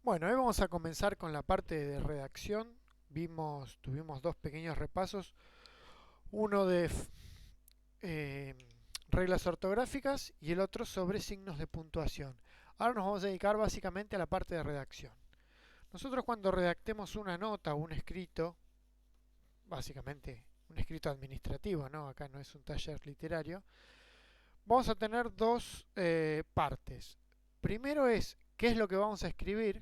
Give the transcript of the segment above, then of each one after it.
Bueno, hoy vamos a comenzar con la parte de redacción. Tuvimos dos pequeños repasos, uno de eh, reglas ortográficas y el otro sobre signos de puntuación. Ahora nos vamos a dedicar básicamente a la parte de redacción. Nosotros cuando redactemos una nota o un escrito, básicamente un escrito administrativo, ¿no? Acá no es un taller literario, vamos a tener dos partes. Primero es qué es lo que vamos a escribir,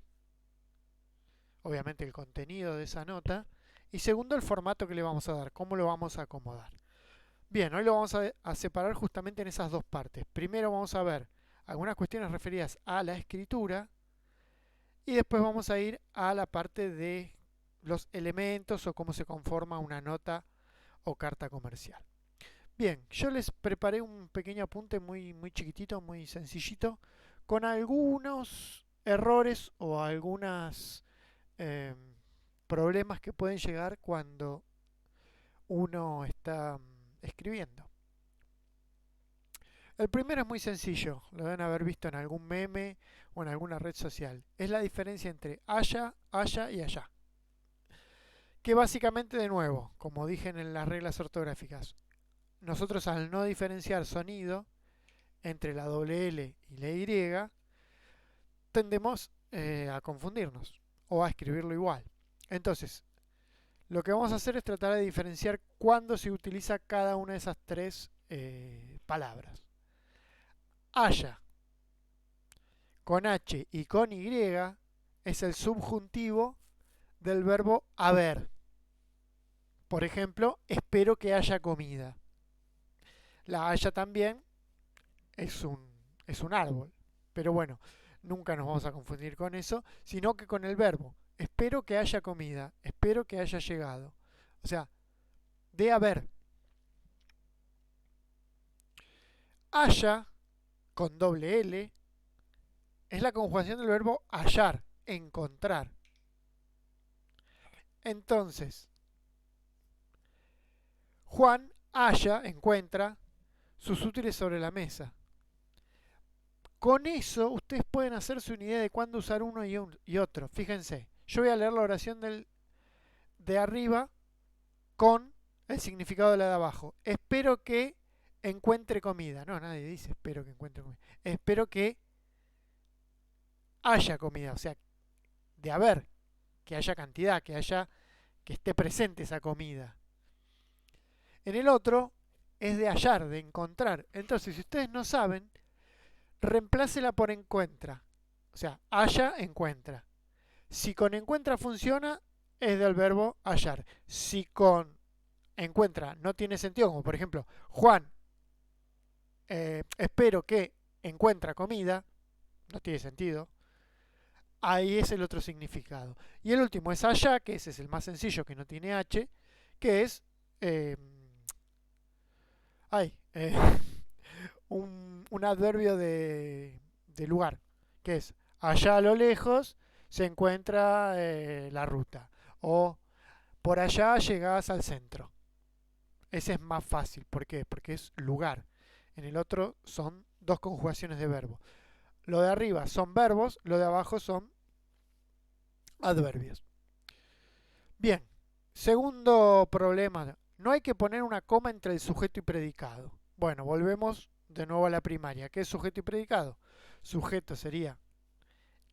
obviamente el contenido de esa nota, y segundo el formato que le vamos a dar, cómo lo vamos a acomodar. Bien, hoy lo vamos a separar justamente en esas dos partes. Primero vamos a ver algunas cuestiones referidas a la escritura y después vamos a ir a la parte de los elementos o cómo se conforma una nota o carta comercial. Bien, yo les preparé un pequeño apunte muy chiquitito, muy sencillito, con algunos errores o algunas eh, problemas que pueden llegar cuando uno está escribiendo. El primero es muy sencillo, lo deben haber visto en algún meme o en alguna red social. Es la diferencia entre haya, haya y allá. Que básicamente, de nuevo, como dije en las reglas ortográficas, nosotros al no diferenciar sonido entre la doble L y la Y, tendemos a confundirnos o a escribirlo igual. Entonces, lo que vamos a hacer es tratar de diferenciar cuándo se utiliza cada una de esas tres palabras. Haya con H y con Y es el subjuntivo del verbo haber. Por ejemplo, espero que haya comida. La haya también es un árbol. Pero bueno, nunca nos vamos a confundir con eso, sino que con el verbo. Espero que haya comida, espero que haya llegado. O sea, de haber. Haya, con doble L, es la conjugación del verbo hallar, encontrar. Entonces, Juan halla, encuentra sus útiles sobre la mesa. Con eso ustedes pueden hacerse una idea de cuándo usar uno y otro. Fíjense, yo voy a leer la oración de arriba con el significado de la de abajo. Espero que encuentre comida. No, nadie dice espero que encuentre comida. Espero que haya comida, o sea, de haber, que haya cantidad, que esté presente esa comida. En el otro es de hallar, de encontrar. Entonces, si ustedes no saben, reemplácela por encuentra. O sea, halla, encuentra. Si con encuentra funciona, es del verbo hallar. Si con encuentra no tiene sentido, como por ejemplo, Juan, espero que encuentra comida, no tiene sentido. Ahí es el otro significado. Y el último es allá, que ese es el más sencillo, que no tiene H, que es eh, ay, un adverbio de lugar, que es allá a lo lejos se encuentra la ruta, o por allá llegás al centro. Ese es más fácil, ¿por qué? Porque es lugar. En el otro son dos conjugaciones de verbo. Lo de arriba son verbos, lo de abajo son adverbios. Bien, segundo problema, no hay que poner una coma entre el sujeto y predicado. Bueno, volvemos de nuevo a la primaria. ¿Qué es sujeto y predicado? Sujeto sería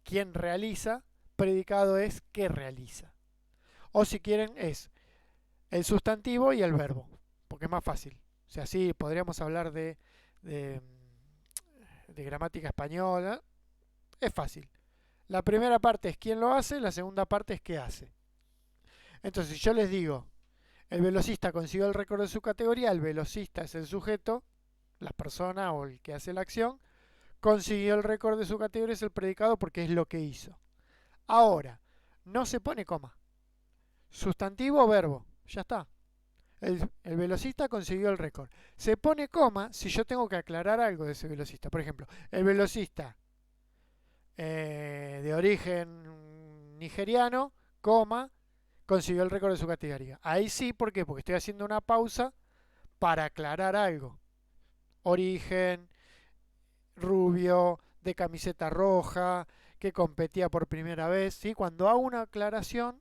quien realiza, predicado es qué realiza. O si quieren es el sustantivo y el verbo, porque es más fácil. O sea, sí, podríamos hablar de, de gramática española. Es fácil. La primera parte es quién lo hace, la segunda parte es qué hace. Entonces, si yo les digo, el velocista consiguió el récord de su categoría, el velocista es el sujeto, la persona o el que hace la acción, consiguió el récord de su categoría es el predicado porque es lo que hizo. Ahora, no se pone coma. Sustantivo o verbo, ya está. El velocista consiguió el récord. Se pone coma si yo tengo que aclarar algo de ese velocista. Por ejemplo, el velocista de origen nigeriano, coma, consiguió el récord de su categoría. Ahí sí, ¿por qué? Porque estoy haciendo una pausa para aclarar algo. Origen, rubio, de camiseta roja, que competía por primera vez, ¿sí? Cuando hago una aclaración,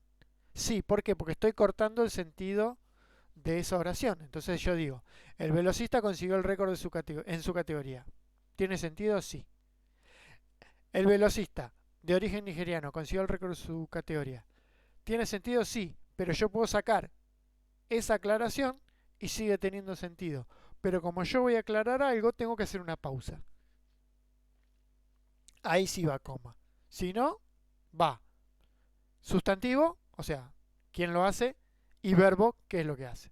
sí, ¿por qué? Porque estoy cortando el sentido de esa oración. Entonces yo digo, el velocista consiguió el récord de en su categoría. ¿Tiene sentido? Sí. El velocista de origen nigeriano consiguió el récord de su categoría. ¿Tiene sentido? Sí, pero yo puedo sacar esa aclaración y sigue teniendo sentido. Pero como yo voy a aclarar algo, tengo que hacer una pausa. Ahí sí va coma. Si no, va sustantivo, o sea, quién lo hace, y verbo, qué es lo que hace.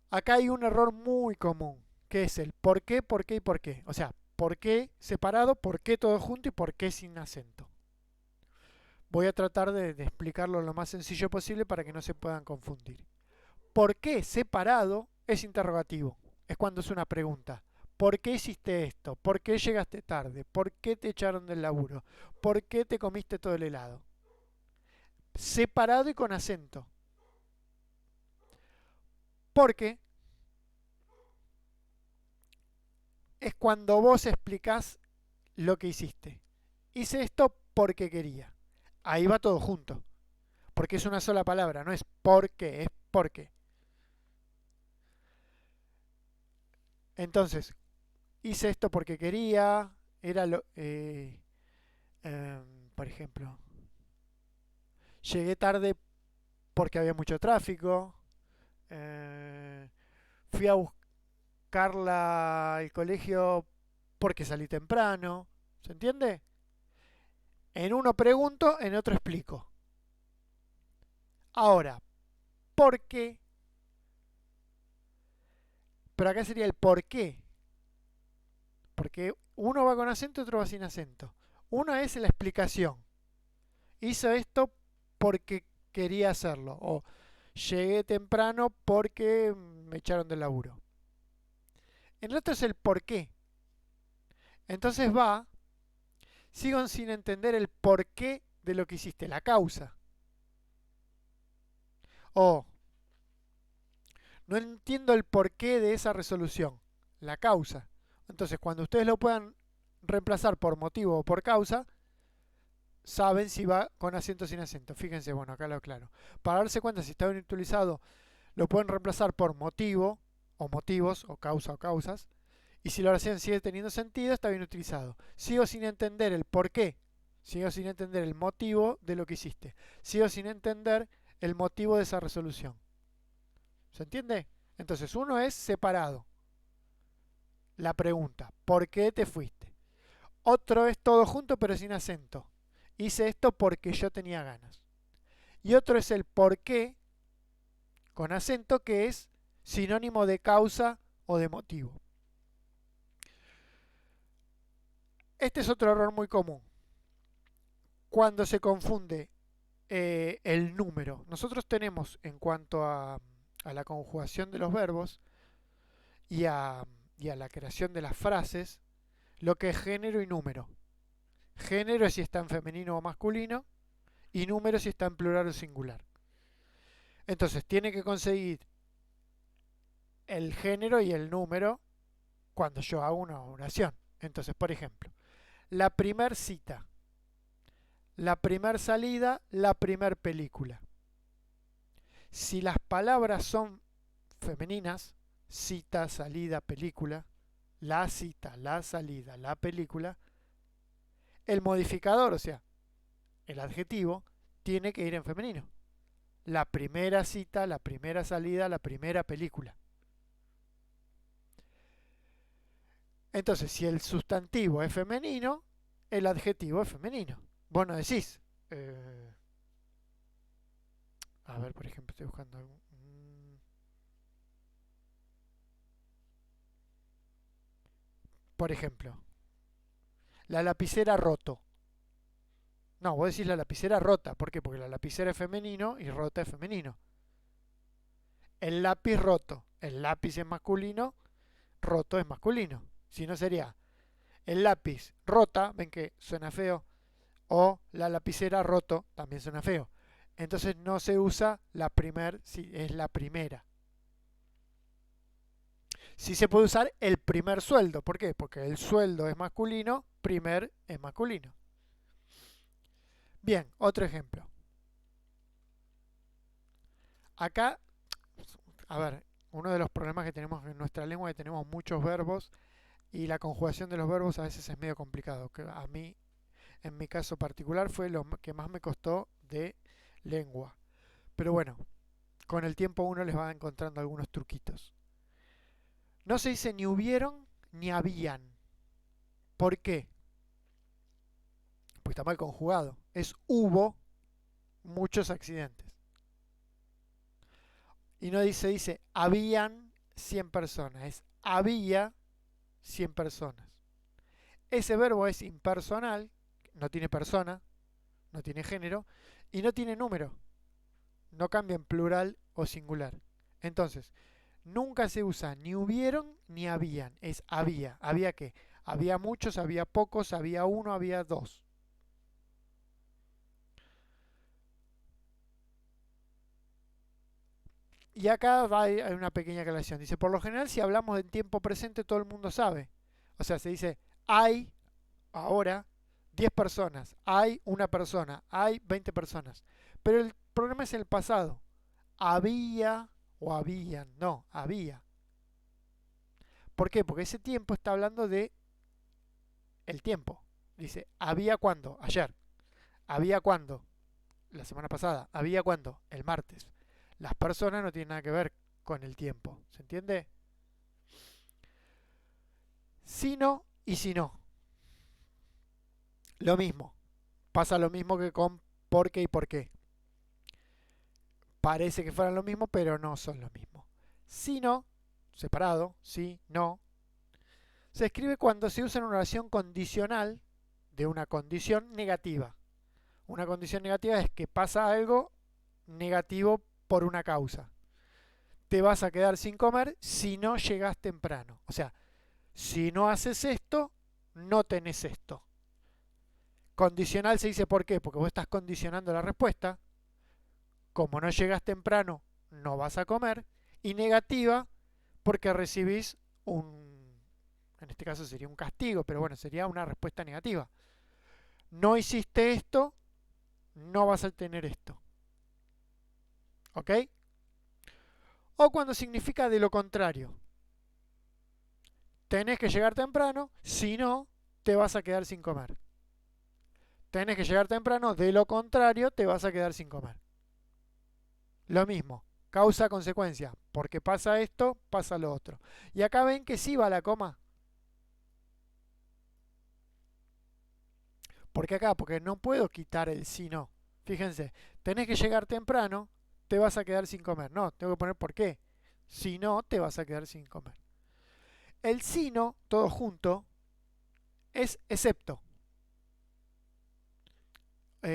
Acá hay un error muy común, que es el por qué y por qué. O sea, por qué separado, por qué todo junto y por qué sin acento. Voy a tratar de explicarlo lo más sencillo posible para que no se puedan confundir. ¿Por qué separado es interrogativo? Es cuando es una pregunta. ¿Por qué hiciste esto? ¿Por qué llegaste tarde? ¿Por qué te echaron del laburo? ¿Por qué te comiste todo el helado? Separado y con acento. Porque es cuando vos explicás lo que hiciste. Hice esto porque quería. Ahí va todo junto. Porque es una sola palabra, no es por qué, es porque. Entonces, hice esto porque quería, era lo, por ejemplo, llegué tarde porque había mucho tráfico, eh, fui a buscarla al colegio porque salí temprano, ¿se entiende? En uno pregunto, en otro explico. Ahora, ¿por qué? Pero acá sería el por qué. Porque uno va con acento y otro va sin acento. Uno es la explicación. Hizo esto porque quería hacerlo. O llegué temprano porque me echaron del laburo. El otro es el por qué. Entonces sigo sin entender el porqué de lo que hiciste, la causa. O no entiendo el porqué de esa resolución, la causa. Entonces, cuando ustedes lo puedan reemplazar por motivo o por causa, saben si va con acento o sin acento. Fíjense, bueno, acá lo aclaro. Para darse cuenta si está bien utilizado, lo pueden reemplazar por motivo o motivos o causa o causas. Y si la oración sigue teniendo sentido, está bien utilizado. Sigo sin entender el por qué. Sigo sin entender el motivo de lo que hiciste. Sigo sin entender el motivo de esa resolución. ¿Se entiende? Entonces, uno es separado. La pregunta, ¿por qué te fuiste? Otro es todo junto pero sin acento. Hice esto porque yo tenía ganas. Y otro es el por qué con acento, que es sinónimo de causa o de motivo. Este es otro error muy común. Cuando se confunde el número. Nosotros tenemos en cuanto a la conjugación de los verbos y y a la creación de las frases, lo que es género y número. Género es si está en femenino o masculino y número si está en plural o singular. Entonces tiene que conseguir el género y el número cuando yo hago una oración. Entonces, por ejemplo, la primer cita, la primer salida, la primer película. Si las palabras son femeninas, cita, salida, película, la cita, la salida, la película, el modificador, o sea, el adjetivo, tiene que ir en femenino. La primera cita, la primera salida, la primera película. Entonces, si el sustantivo es femenino, el adjetivo es femenino. Vos no decís, a ver, por ejemplo, estoy buscando algún. Por ejemplo, la lapicera roto. No, vos decís la lapicera rota. ¿Por qué? Porque la lapicera es femenino y rota es femenino. El lápiz roto. El lápiz es masculino, roto es masculino. Si no sería el lápiz rota, ven que suena feo, o la lapicera roto, también suena feo. Entonces no se usa la primer, si es la primera. Sí se puede usar el primer sueldo. ¿Por qué? Porque el sueldo es masculino, primer es masculino. Bien, otro ejemplo. Acá, a ver, uno de los problemas que tenemos en nuestra lengua es que tenemos muchos verbos y la conjugación de los verbos a veces es medio complicado. Que a mí, en mi caso particular, fue lo que más me costó de lengua. Pero bueno, con el tiempo uno les va encontrando algunos truquitos. No se dice ni hubieron ni habían. ¿Por qué? Porque está mal conjugado. Es hubo muchos accidentes. Y no dice habían 100 personas. Es había 100 personas. Ese verbo es impersonal, no tiene persona, no tiene género y no tiene número. No cambia en plural o singular. Entonces, nunca se usa ni hubieron ni habían. Es había. ¿Había qué? Había muchos, había pocos, había uno, había dos. Y acá hay una pequeña aclaración. Dice, por lo general, si hablamos en tiempo presente, todo el mundo sabe. O sea, se dice, hay ahora 10 personas, hay una persona, hay 20 personas. Pero el problema es el pasado. Había o habían, no, había. ¿Por qué? Porque ese tiempo está hablando de el tiempo. Dice, había cuando, ayer. Había cuando, la semana pasada. Había cuando, el martes. Las personas no tienen nada que ver con el tiempo. ¿Se entiende? Si no y si no. Lo mismo. Pasa lo mismo que con por qué y por qué. Parece que fueran lo mismo, pero no son lo mismo. Si no, separado, sí, no, se escribe cuando se usa en una oración condicional de una condición negativa. Una condición negativa es que pasa algo negativo por una causa. Te vas a quedar sin comer si no llegas temprano. O sea, si no haces esto, no tenés esto. Condicional se dice ¿por qué? Porque vos estás condicionando la respuesta. Como no llegas temprano, no vas a comer. Y negativa porque recibís en este caso sería un castigo, pero bueno, sería una respuesta negativa. No hiciste esto, no vas a tener esto. ¿Ok? O cuando significa de lo contrario. Tenés que llegar temprano, si no, te vas a quedar sin comer. Tenés que llegar temprano, de lo contrario, te vas a quedar sin comer. Lo mismo, causa-consecuencia. Porque pasa esto, pasa lo otro. Y acá ven que sí va la coma. ¿Por qué acá? Porque no puedo quitar el si no. Fíjense, tenés que llegar temprano, te vas a quedar sin comer. No, tengo que poner por qué. Si no, te vas a quedar sin comer. El si no, todo junto, es excepto. A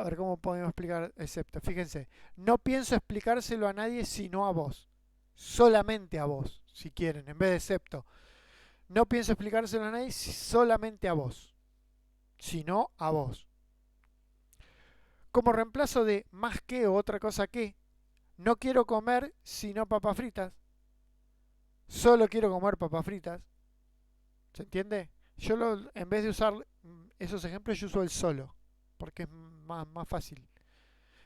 ver cómo podemos explicar excepto. Fíjense, no pienso explicárselo a nadie sino a vos. Solamente a vos, si quieren, en vez de excepto. No pienso explicárselo a nadie solamente a vos. Sino a vos. Como reemplazo de más que o otra cosa que, no quiero comer sino papas fritas. Solo quiero comer papas fritas. ¿Se entiende? En vez de usar esos ejemplos, yo uso el solo. Porque es más fácil.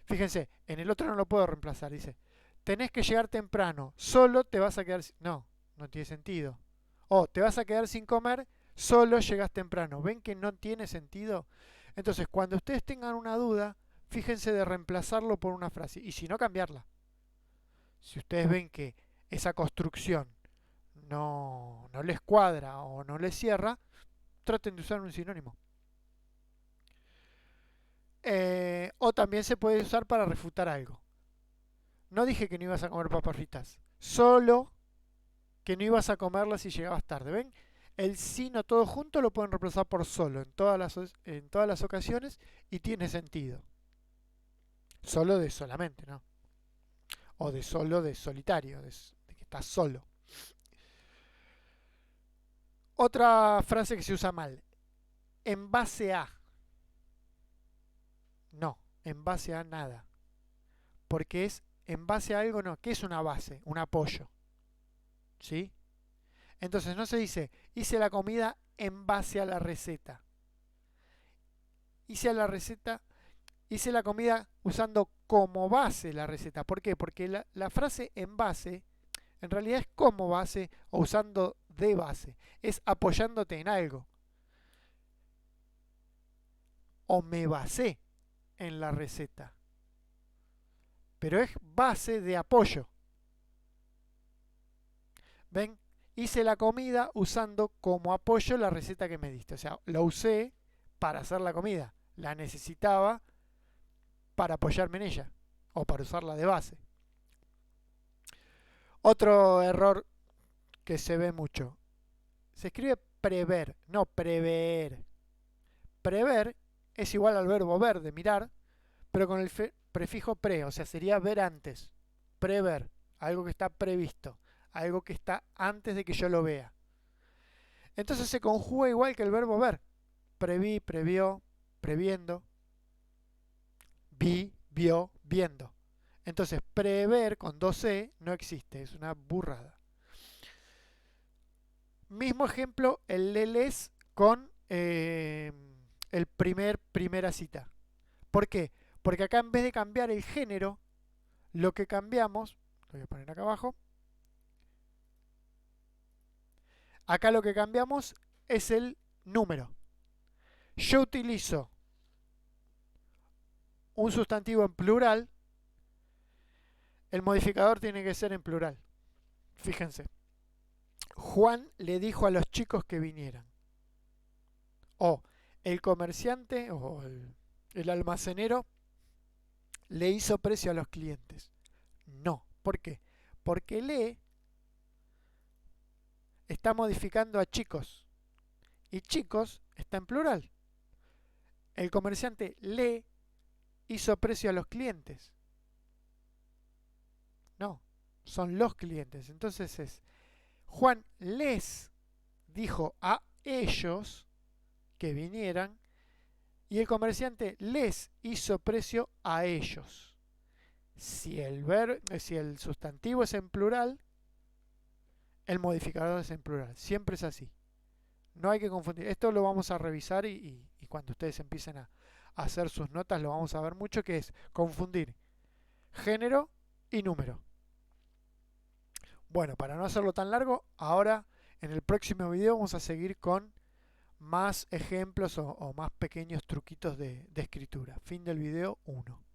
Fíjense, en el otro no lo puedo reemplazar. Dice, tenés que llegar temprano. Solo te vas a quedar... No, no tiene sentido. O te vas a quedar sin comer, solo llegas temprano. ¿Ven que no tiene sentido? Entonces, cuando ustedes tengan una duda, fíjense de reemplazarlo por una frase. Y si no, cambiarla. Si ustedes ven que esa construcción no les cuadra o no les cierra, traten de usar un sinónimo. O también se puede usar para refutar algo. No dije que no ibas a comer papas fritas, solo que no ibas a comerlas si llegabas tarde. ¿Ven? El sino todo junto lo pueden reemplazar por solo en todas las ocasiones y tiene sentido. Solo de solamente, ¿no? O de solo de solitario, de que estás solo. Otra frase que se usa mal. En base a. No, en base a nada. Porque es en base a algo, no. ¿Qué es una base? Un apoyo. ¿Sí? Entonces no se dice, hice la comida en base a la receta. hice la receta, hice la comida usando como base la receta. ¿Por qué? Porque la frase en base en realidad es como base o usando de base. Es apoyándote en algo. O me basé en la receta. Pero es base de apoyo. ¿Ven? Hice la comida usando como apoyo la receta que me diste. O sea, la usé para hacer la comida. La necesitaba para apoyarme en ella. O para usarla de base. Otro error que se ve mucho. Se escribe prever, no prever. Prever es igual al verbo ver, de mirar, pero con el prefijo pre, o sea, sería ver antes. Prever, algo que está previsto, algo que está antes de que yo lo vea. Entonces se conjuga igual que el verbo ver. Preví, previó, previendo. Vi, vio, viendo. Entonces, prever con 2C no existe, es una burrada. Mismo ejemplo, el leles con el primera cita. ¿Por qué? Porque acá en vez de cambiar el género, lo que cambiamos, lo voy a poner acá abajo, acá lo que cambiamos es el número. Yo utilizo un sustantivo en plural, el modificador tiene que ser en plural. Fíjense. Juan le dijo a los chicos que vinieran. O el comerciante o el almacenero le hizo precio a los clientes. No. ¿Por qué? Porque le está modificando a chicos. Y chicos está en plural. El comerciante le hizo precio a los clientes. No, son los clientes. Entonces es, Juan les dijo a ellos que vinieran y el comerciante les hizo precio a ellos. Si el sustantivo es en plural, el modificador es en plural. Siempre es así. No hay que confundir. Esto lo vamos a revisar y cuando ustedes empiecen a hacer sus notas lo vamos a ver mucho, que es confundir género y número. Bueno, para no hacerlo tan largo, ahora en el próximo video vamos a seguir con más ejemplos o más pequeños truquitos de escritura. Fin del video 1.